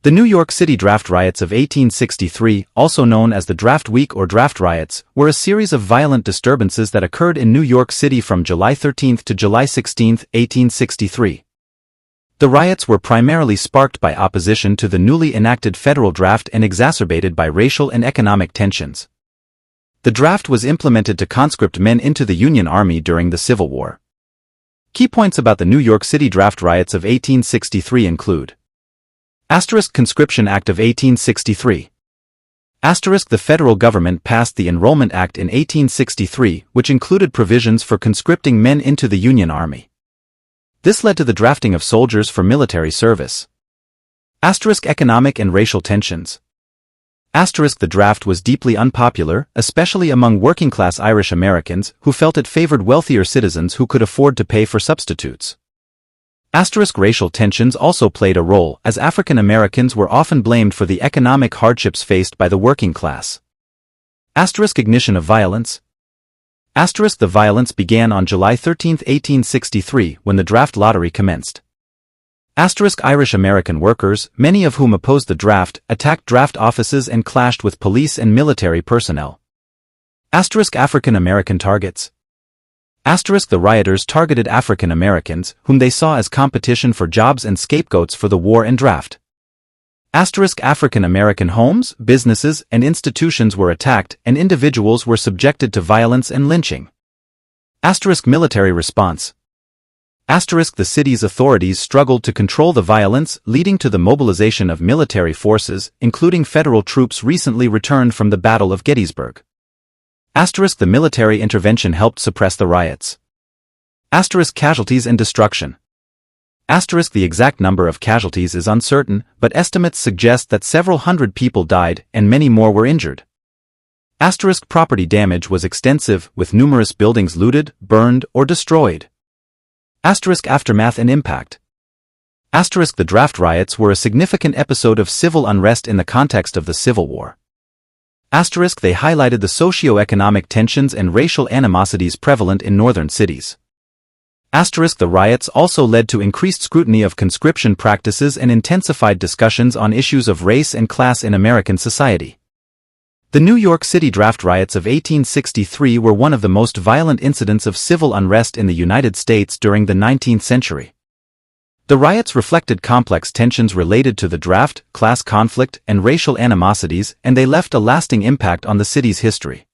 The New York City draft riots of 1863, also known as the Draft Week or Draft Riots, were a series of violent disturbances that occurred in New York City from July 13 to July 16, 1863. The riots were primarily sparked by opposition to the newly enacted federal draft and exacerbated by racial and economic tensions. The draft was implemented to conscript men into the Union Army during the Civil War. Key points about the New York City draft riots of 1863 include: Conscription Act of 1863. The federal government passed the Enrollment Act in 1863, which included provisions for conscripting men into the Union Army. This led to the drafting of soldiers for military service. Economic and racial tensions. The draft was deeply unpopular, especially among working-class Irish Americans who felt it favored wealthier citizens who could afford to pay for substitutes. Racial tensions also played a role, as African Americans were often blamed for the economic hardships faced by the working class. Ignition of violence. The violence began on July 13, 1863, when the draft lottery commenced. Irish American workers, many of whom opposed the draft, attacked draft offices and clashed with police and military personnel. African American targets. The rioters targeted African Americans, whom they saw as competition for jobs and scapegoats for the war and draft. African American homes, businesses, and institutions were attacked, and individuals were subjected to violence and lynching. Military response. The city's authorities struggled to control the violence, leading to the mobilization of military forces, including federal troops recently returned from the Battle of Gettysburg. The military intervention helped suppress the riots. Casualties and destruction. The exact number of casualties is uncertain, but estimates suggest that several hundred people died and many more were injured. Property damage was extensive, with numerous buildings looted, burned, or destroyed. Aftermath and impact. The draft riots were a significant episode of civil unrest in the context of the Civil War. They highlighted the socio-economic tensions and racial animosities prevalent in northern cities. The riots also led to increased scrutiny of conscription practices and intensified discussions on issues of race and class in American society. The New York City draft riots of 1863 were one of the most violent incidents of civil unrest in the United States during the 19th century. The riots reflected complex tensions related to the draft, class conflict, and racial animosities, and they left a lasting impact on the city's history.